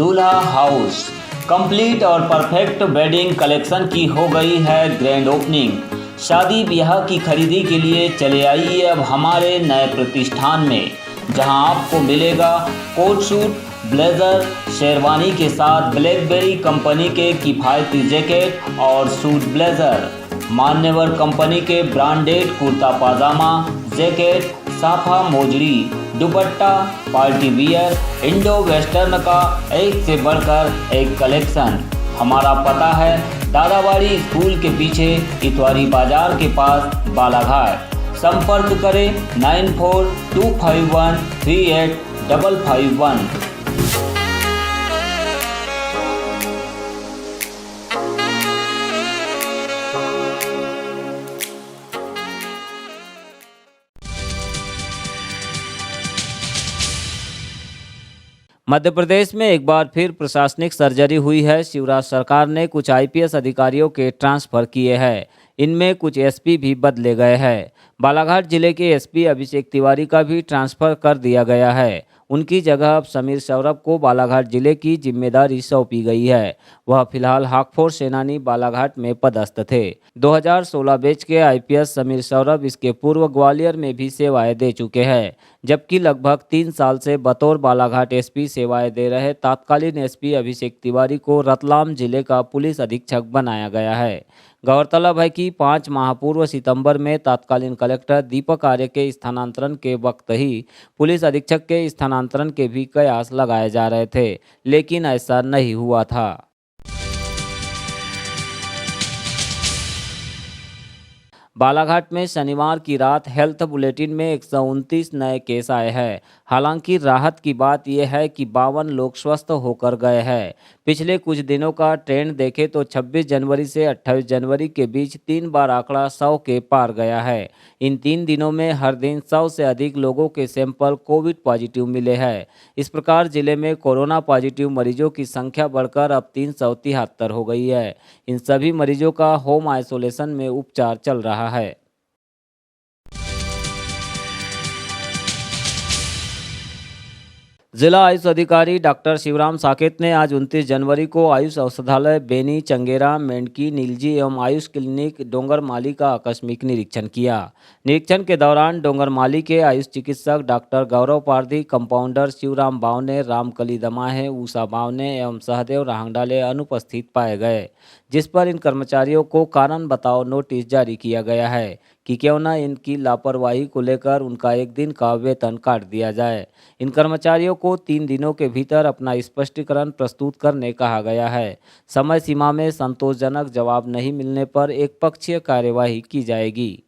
दूल्हा house complete और perfect wedding collection की हो गई है ग्रैंड ओपनिंग। शादी ब्याह की खरीदी के लिए चले आइए अब हमारे नए प्रतिष्ठान में, जहां आपको मिलेगा कोट सूट, ब्लेजर, शेरवानी के साथ ब्लैकबेरी कंपनी के किफ़ायती जैकेट और सूट ब्लेजर, मान्यवर कंपनी के ब्रांडेड कुर्ता पाजामा, जैकेट, साफा मोजड़ी, dupatta, party wear, Indo western का एक से बढ़कर एक कलेक्शन। हमारा पता है दादाबाड़ी स्कूल के पीछे इतवारी बाजार के पास बालाघाट। संपर्क करें 9425138551। मध्य प्रदेश में एक बार फिर प्रशासनिक सर्जरी हुई है। शिवराज सरकार ने कुछ आईपीएस अधिकारियों के ट्रांसफर किए हैं। इनमें कुछ एसपी भी बदले गए हैं। बालाघाट जिले के एसपी अभिषेक तिवारी का भी ट्रांसफर कर दिया गया है। उनकी जगह अब समीर सौरभ को बालाघाट जिले की जिम्मेदारी सौंपी गई है। वह फिलहाल हाकफोर्स सेनानी बालाघाट में पदस्थ थे। 2016 बैच के आईपीएस समीर सौरभ इसके पूर्व ग्वालियर में भी सेवाएं दे चुके हैं, जबकि लगभग 3 साल से बतौर बालाघाट एसपी सेवाएं दे रहे तत्कालीन एसपी अभिषेक तिवारी को रतलाम जिले का पुलिस अधीक्षक बनाया गया है। गौरतलब है कि 5 माह पूर्व सितंबर में तत्कालीन कलेक्टर दीपक आर्य के स्थानांतरण के वक्त ही पुलिस अधीक्षक के स्थानांतरण के भी कयास लगाए जा रहे थे, लेकिन ऐसा नहीं हुआ था। बालाघाट में शनिवार की रात हेल्थ बुलेटिन में 129 नए केस आए हैं। हालांकि राहत की बात यह है कि 52 लोग स्वस्थ होकर गए हैं। पिछले कुछ दिनों का ट्रेंड देखें तो 26 जनवरी से 28 जनवरी के बीच 3 बार आंकड़ा 100 के पार गया है। इन 3 दिनों में हर दिन 100 से अधिक लोगों के सैंपल कोविड पॉजिटिव मिले हैं। इस प्रकार जिले में कोरोना पॉजिटिव मरीजों की संख्या बढ़कर अब 373 हो गई है। इन सभी मरीजों का होम आइसोलेशन में उपचार चल रहा है। जिला आयुष अधिकारी डॉक्टर शिवराम साकेत ने आज 29 जनवरी को आयुष औषधालय बेनी, चंगेरा, मेंढकी, नीलजी एवं आयुष क्लिनिक डोंगरमाली का आकस्मिक निरीक्षण किया। निरीक्षण के दौरान डोंगरमाली के आयुष चिकित्सक डॉक्टर गौरव पारधी, कंपाउंडर शिवराम बावने, रामकली दमाहे, उषा बावने एवं सहदेव राहंगडाले अनुपस्थित पाए गए, जिस पर इन कर्मचारियों को कारण बताओ नोटिस जारी किया गया है कि क्यों न इनकी लापरवाही को लेकर उनका 1 दिन का वेतन काट दिया जाए। इन कर्मचारियों को 3 दिनों के भीतर अपना स्पष्टीकरण प्रस्तुत करने कहा गया है। समय सीमा में संतोषजनक जवाब नहीं मिलने पर एक पक्षीय कार्यवाही की जाएगी।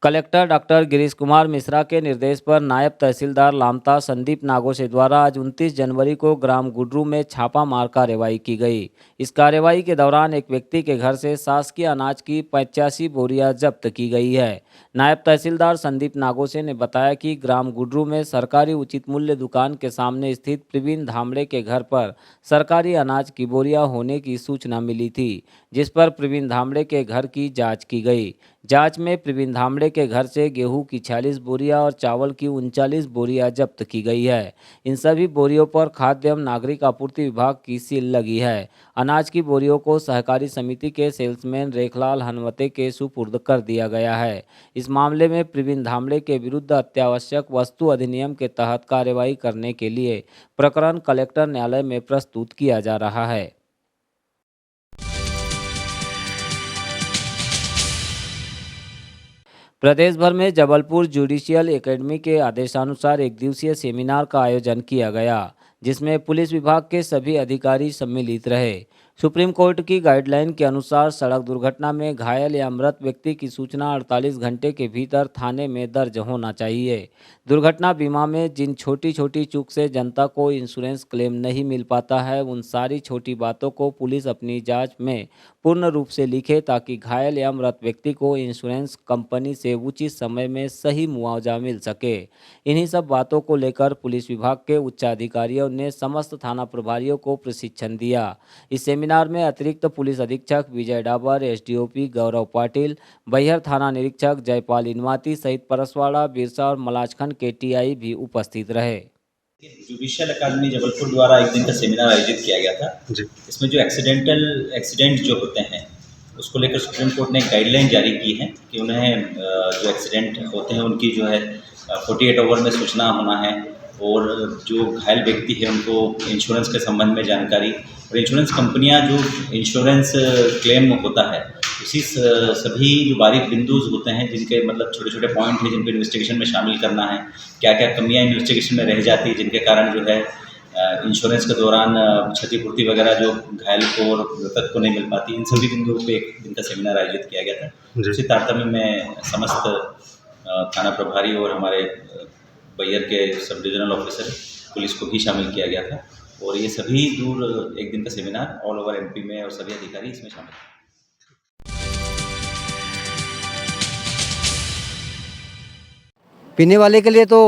कलेक्टर डॉक्टर गिरीश कुमार मिश्रा के निर्देश पर नायब तहसीलदार लामता संदीप नागोसे द्वारा आज 29 जनवरी को ग्राम गुडरू में छापामार कार्रवाई की गई। इस कार्रवाई के दौरान एक व्यक्ति के घर से शासकीय अनाज की 85 बोरियां जब्त की गई है। नायब तहसीलदार संदीप नागोसे ने बताया कि ग्राम गुडरू में सरकारी उचित मूल्य दुकान के सामने स्थित प्रवीण धामड़े के घर पर सरकारी अनाज की बोरियां होने की सूचना मिली थी, जिस पर प्रवीण धामड़े के घर की जाँच की गई। जांच में प्रवीण धामड़े के घर से गेहूं की 46 बोरियां और चावल की 39 बोरियां जब्त की गई है। इन सभी बोरियों पर खाद्य एवं नागरिक आपूर्ति विभाग की सील लगी है। अनाज की बोरियों को सहकारी समिति के सेल्समैन रेखलाल हनवते के सुपुर्द कर दिया गया है। इस मामले में प्रवीण धामड़े के विरुद्ध अत्यावश्यक वस्तु अधिनियम के तहत कार्रवाई करने के लिए प्रकरण कलेक्टर न्यायालय में प्रस्तुत किया जा रहा है। प्रदेश भर में जबलपुर जुडिशियल एकेडमी के आदेशानुसार 1 दिवसीय सेमिनार का आयोजन किया गया, जिसमें पुलिस विभाग के सभी अधिकारी सम्मिलित रहे। सुप्रीम कोर्ट की गाइडलाइन के अनुसार सड़क दुर्घटना में घायल या मृत व्यक्ति की सूचना 48 घंटे के भीतर थाने में दर्ज होना चाहिए। दुर्घटना बीमा में जिन छोटी छोटी चूक से जनता को इंश्योरेंस क्लेम नहीं मिल पाता है, उन सारी छोटी बातों को पुलिस अपनी जांच में पूर्ण रूप से लिखे, ताकि घायल या मृत व्यक्ति को इंश्योरेंस कंपनी से उचित समय में सही मुआवजा मिल सके। इन्हीं सब बातों को लेकर पुलिस विभाग के उच्चाधिकारियों ने समस्त थाना प्रभारियों को प्रशिक्षण दिया। इस सेमिनार सेमिनार में अतिरिक्त पुलिस अधीक्षक विजय डाबर, एसडीओपी गौरव पाटिल, बैहर थाना निरीक्षक जयपाल इनवाती सहित परसवाड़ा, बिरसा और मलाजखंड के टीआई भी उपस्थित रहे। जुडिशियल अकादमी जबलपुर द्वारा एक दिन का सेमिनार आयोजित किया गया था जी। इसमें जो एक्सीडेंट जो होते हैं उसको लेकर सुप्रीम कोर्ट ने एक गाइडलाइन जारी की है कि उन्हें जो एक्सीडेंट होते हैं उनकी जो है 48 आवर में सूचना होना है, और जो घायल व्यक्ति है उनको इंश्योरेंस के संबंध में जानकारी, और इंश्योरेंस कंपनियां जो इंश्योरेंस क्लेम होता है उसी सभी जो बारीक बिंदुज होते हैं जिनके मतलब छोटे छोटे पॉइंट हैं जिनको इन्वेस्टिगेशन में शामिल करना है, क्या क्या कमियां इन्वेस्टिगेशन में रह जाती है जिनके कारण जो है इंश्योरेंस के दौरान क्षतिपूर्ति वगैरह जो घायल को और मृतक को नहीं मिल पाती, इन सभी बिंदुओं पे एक दिन का सेमिनार आयोजित किया गया था। उसी तारतम्य में समस्त थाना प्रभारी और हमारे बैहर के सब डिविजनल ऑफिसर पुलिस को भी शामिल किया गया था, और ये सभी दूर एक दिन का सेमिनार ऑल ओवर एमपी में और सभी अधिकारी इसमें शामिल थे। पीने वाले के लिए तो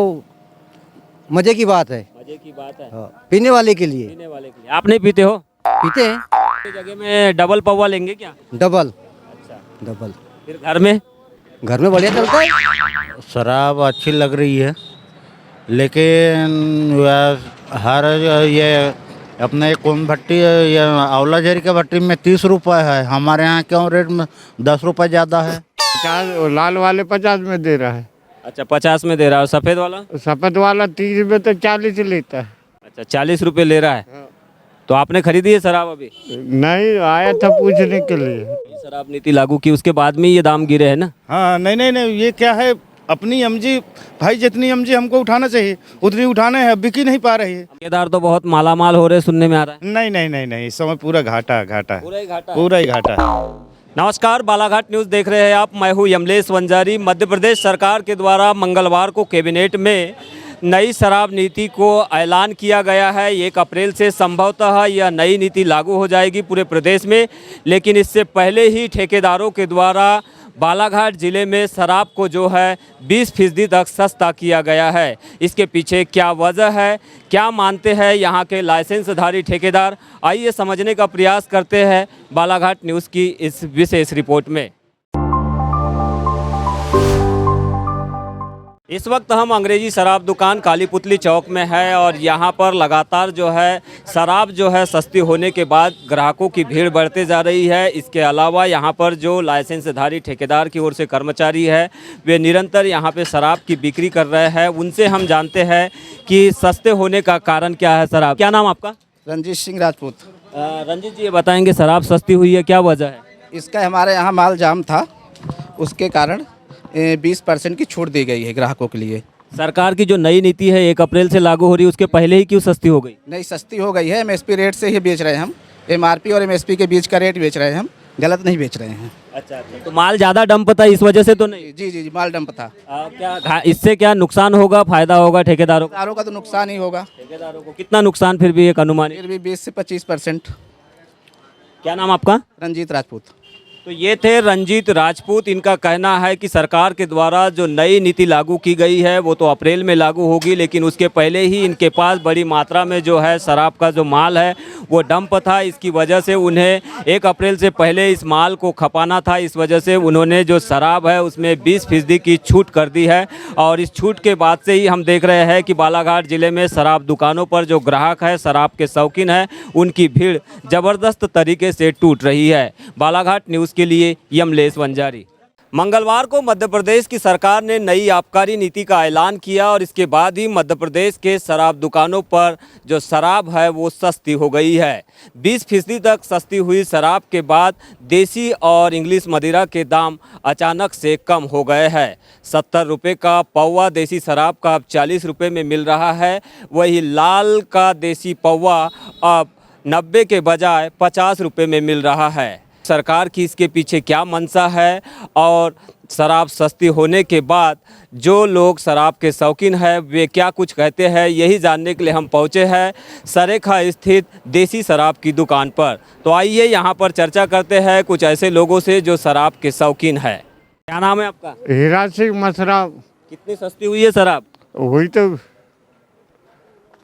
मजे की बात है, मजे की बात है। हाँ, पीने वाले के लिए। आप नहीं पीते हो? पीते हैं। जगह में डबल पौवा लेंगे क्या? डबल। अच्छा, डबल। फिर घर में बढ़िया चलता है। शराब अच्छी लग रही है, लेकिन हर ये अपने कौन भट्टी ये आंवला झरी का भट्टी में 30 रुपये है, हमारे यहाँ क्यों रेट में 10 रुपये ज़्यादा है। 50 लाल वाले 50 में दे रहा है। अच्छा, 50 में दे रहा है। सफ़ेद वाला? सफ़ेद वाला 30 में तो 40 लेता है। अच्छा, 40 रुपये ले रहा है। तो आपने खरीदी है शराब अभी? नहीं, आया था पूछने के लिए। शराब नीति लागू की उसके बाद में ये दाम गिरे हैं ना? हाँ, नहीं, ये क्या है, अपनी एमजी भाई जितनी एमजी हमको उठाना चाहिए उतनी उठाने हैं, बिकी नहीं पा रही है। ठेकेदार तो बहुत मालामाल हो रहे सुनने में आ रहा है। नहीं, इस समय पूरा घाटा है। पूरा ही घाटा है। नमस्कार, बालाघाट न्यूज़ देख रहे हैं आप। मैं हूं यमलेश वंजारी। मध्य प्रदेश सरकार के द्वारा मंगलवार को कैबिनेट में नई शराब नीति को ऐलान किया गया है। 1 अप्रैल से संभवतः यह नई नीति लागू हो जाएगी पूरे प्रदेश में, लेकिन इससे पहले ही ठेकेदारों के द्वारा बालाघाट ज़िले में शराब को जो है 20% तक सस्ता किया गया है। इसके पीछे क्या वजह है, क्या मानते हैं यहाँ के लाइसेंसधारी ठेकेदार, आइए समझने का प्रयास करते हैं बालाघाट न्यूज़ की इस विशेष रिपोर्ट में। इस वक्त हम अंग्रेजी शराब दुकान काली पुतली चौक में है, और यहाँ पर लगातार जो है शराब जो है सस्ती होने के बाद ग्राहकों की भीड़ बढ़ते जा रही है। इसके अलावा यहाँ पर जो लाइसेंसधारी ठेकेदार की ओर से कर्मचारी है वे निरंतर यहाँ पे शराब की बिक्री कर रहे हैं। उनसे हम जानते हैं कि सस्ते होने का कारण क्या है। शराब, क्या नाम आपका? रंजीत सिंह राजपूत। रंजीत जी, ये बताएंगे शराब सस्ती हुई है, क्या वजह है? इसका हमारे यहाँ माल जाम था, उसके कारण 20% की छूट दी गई है ग्राहकों के लिए। सरकार की जो नई नीति है 1 अप्रैल से लागू हो रही है, उसके पहले ही क्यों सस्ती हो गई? नहीं, सस्ती हो गई है। एमएसपी रेट से ही बेच रहे हैं हम। एमआरपी और एमएसपी के बीच का रेट बेच रहे हैं हम, गलत नहीं बेच रहे हैं। अच्छा, तो माल ज़्यादा डंप था इस वजह से तो नहीं? जी, माल डंप था। क्या इससे क्या नुकसान होगा, फायदा होगा ठेकेदारों को? ठेकेदारों का तो नुकसान ही होगा। ठेकेदारों को कितना नुकसान फिर भी एक अनुमान? फिर भी 20 से 25%। क्या नाम आपका? रंजीत राजपूत। तो ये थे रंजीत राजपूत। इनका कहना है कि सरकार के द्वारा जो नई नीति लागू की गई है वो तो अप्रैल में लागू होगी, लेकिन उसके पहले ही इनके पास बड़ी मात्रा में जो है शराब का जो माल है वो डंप था। इसकी वजह से उन्हें 1 अप्रैल से पहले इस माल को खपाना था। इस वजह से उन्होंने जो शराब है उसमें 20% की छूट कर दी है, और इस छूट के बाद से ही हम देख रहे हैं कि बालाघाट ज़िले में शराब दुकानों पर जो ग्राहक है, शराब के शौकीन है, उनकी भीड़ ज़बरदस्त तरीके से टूट रही है। बालाघाट न्यूज़ के लिए यमलेश वंजारी। मंगलवार को मध्य प्रदेश की सरकार ने नई आबकारी नीति का ऐलान किया, और इसके बाद ही मध्य प्रदेश के शराब दुकानों पर जो शराब है वो सस्ती हो गई है। 20% तक सस्ती हुई शराब के बाद देसी और इंग्लिश मदिरा के दाम अचानक से कम हो गए हैं। 70 रुपये का पौवा देसी शराब का अब 40 रुपये में मिल रहा है। वही लाल का देसी पौवा अब 90 के बजाय 50 रुपये में मिल रहा है। सरकार की इसके पीछे क्या मंशा है, और शराब सस्ती होने के बाद जो लोग शराब के शौकीन हैं वे क्या कुछ कहते हैं, यही जानने के लिए हम पहुंचे हैं सरेखा स्थित देसी शराब की दुकान पर। तो आइए यहाँ पर चर्चा करते हैं कुछ ऐसे लोगों से जो शराब के शौकीन है। क्या नाम है आपका? हीरा सिंह मसरा। कितनी सस्ती हुई है शराब? वही तो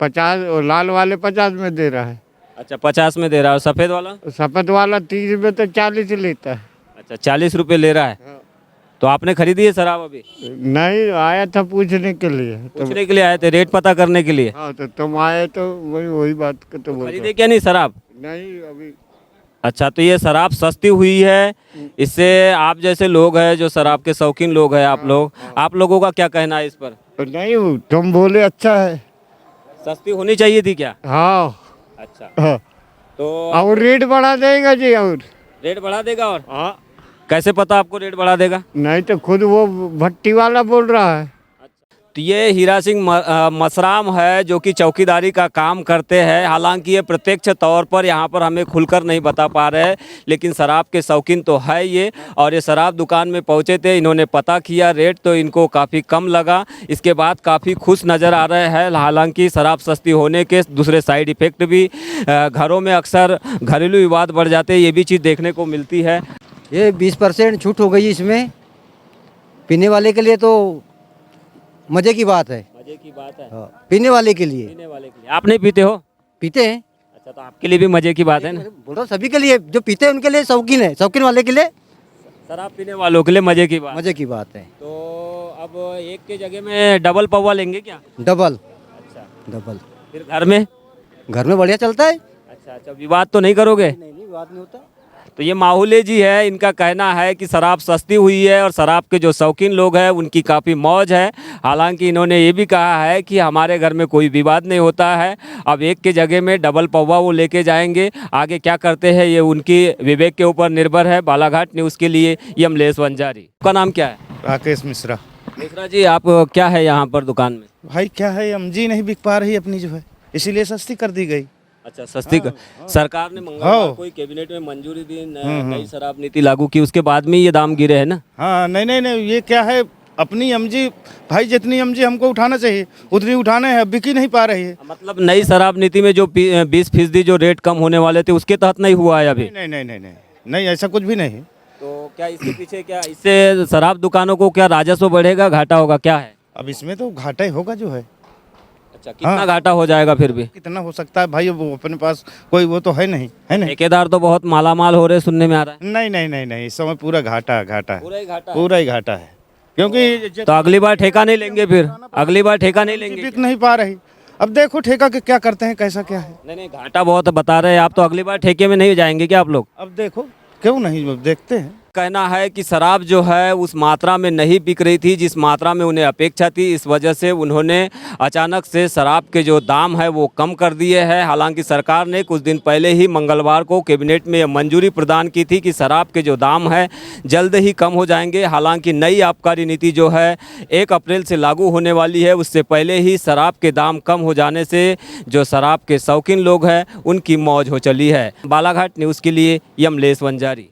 50, लाल वाले 50 में दे रहा है। अच्छा 50 में दे रहा है और सफ़ेद वाला? सफेद वाला 30 में तो 40 लेता है। अच्छा 40 रुपये ले रहा है। तो आपने खरीदी है शराब अभी? नहीं, आया था पूछने के लिए। तो पूछने के लिए आए थे, रेट पता करने के लिए? हाँ, तो तुम आए तो वही बात को तो बोल खरीदे क्या नहीं शराब? नहीं अभी। अच्छा, तो ये शराब सस्ती हुई है, इससे आप जैसे लोग हैं जो शराब के शौकीन लोग हैं, आप लोगों का क्या कहना है इस पर? नहीं, तुम बोले अच्छा है। सस्ती होनी चाहिए थी क्या? हाँ अच्छा, हाँ। तो और रेट बढ़ा देगा जी। और रेट बढ़ा देगा? और हाँ, कैसे पता आपको रेट बढ़ा देगा? नहीं तो खुद वो भट्टी वाला बोल रहा है। तो ये हीरा सिंह मसराम है जो कि चौकीदारी का काम करते हैं। हालांकि ये प्रत्यक्ष तौर पर यहाँ पर हमें खुलकर नहीं बता पा रहे हैं, लेकिन शराब के शौकीन तो है ये। और ये शराब दुकान में पहुँचे थे, इन्होंने पता किया रेट तो इनको काफ़ी कम लगा। इसके बाद काफ़ी खुश नज़र आ रहे हैं। हालांकि शराब सस्ती होने के दूसरे साइड इफ़ेक्ट भी, घरों में अक्सर घरेलू विवाद बढ़ जाते हैं, ये भी चीज़ देखने को मिलती है। ये 20% छूट हो गई इसमें। पीने वाले के लिए तो मज़े की बात है। मज़े की बात है हाँ, पीने वाले के लिए। पीने वाले के लिए। आप नहीं पीते हो? पीते हैं। अच्छा, तो आपके लिए भी मज़े की बात है ना? बोल रहा हूँ सभी के लिए, जो पीते हैं उनके लिए शौकीन है, शौकीन वाले के लिए शराब पीने वालों के लिए मज़े की बात। मज़े की बात है। तो अब एक के जगह में डबल पौवा लेंगे क्या? डबल अच्छा, डबल। फिर घर में? घर में बढ़िया चलता है। अच्छा अच्छा, विवाद तो नहीं करोगे? नहीं, बात नहीं होता। तो ये माहौले जी है, इनका कहना है कि शराब सस्ती हुई है और शराब के जो शौकीन लोग हैं उनकी काफ़ी मौज है। हालांकि इन्होंने ये भी कहा है कि हमारे घर में कोई विवाद नहीं होता है। अब एक के जगह में डबल पौवा वो लेके जाएंगे। आगे क्या करते हैं ये उनकी विवेक के ऊपर निर्भर है। बालाघाट न्यूज़ के लिए यमलेश वंजारी। आपका नाम क्या है? राकेश मिश्रा। मिश्रा जी, आप क्या है यहाँ पर दुकान में? भाई क्या है, एमजी नहीं बिक पा रही अपनी जो है, इसीलिए सस्ती कर दी गई। अच्छा, सस्ती सरकार ने मंगलवार को कैबिनेट में मंजूरी दी, नई शराब नीति लागू की, उसके बाद में ये दाम गिरे हैं ना? हाँ, नहीं, ये क्या है, अपनी एमजी भाई जितनी एमजी हमको उठाना चाहिए उतनी उठाने हैं, अब बिक ही नहीं पा रही है। मतलब नई शराब नीति में जो 20% जो रेट कम होने वाले थे उसके तहत नहीं हुआ है अभी? नहीं, ऐसा कुछ भी नहीं। तो क्या इसके पीछे, क्या इससे शराब दुकानों को क्या राजस्व बढ़ेगा, घाटा होगा, क्या है? अब इसमें तो घाटा ही होगा जो है। अच्छा, कितना घाटा हो जाएगा फिर भी? कितना हो सकता है भाई, वो अपने पास कोई वो तो है नहीं, है नहीं। ठेकेदार तो बहुत मालामाल हो रहे सुनने में आ रहा है। नहीं, इस समय पूरा घाटा है, पूरा ही घाटा है, क्योंकि तो अगली बार ठेका नहीं लेंगे? फिर अगली बार ठेका नहीं लेंगे? बिक नहीं पा रही। अब देखो ठेका के क्या करते हैं, कैसा क्या है। नहीं, घाटा बहुत बता रहे हैं आप, तो अगली बार ठेके में नहीं जाएंगे क्या आप लोग? अब देखो, क्यों नहीं, देखते हैं। कहना है कि शराब जो है उस मात्रा में नहीं बिक रही थी जिस मात्रा में उन्हें अपेक्षा थी। इस वजह से उन्होंने अचानक से शराब के जो दाम है वो कम कर दिए हैं। हालांकि सरकार ने कुछ दिन पहले ही मंगलवार को कैबिनेट में मंजूरी प्रदान की थी कि शराब के जो दाम है जल्द ही कम हो जाएंगे। हालांकि नई आबकारी नीति जो है 1 अप्रैल से लागू होने वाली है, उससे पहले ही शराब के दाम कम हो जाने से जो शराब के शौकीन लोग हैं उनकी मौज हो चली है। बालाघाट न्यूज़ के लिए यमलेश वंजारी।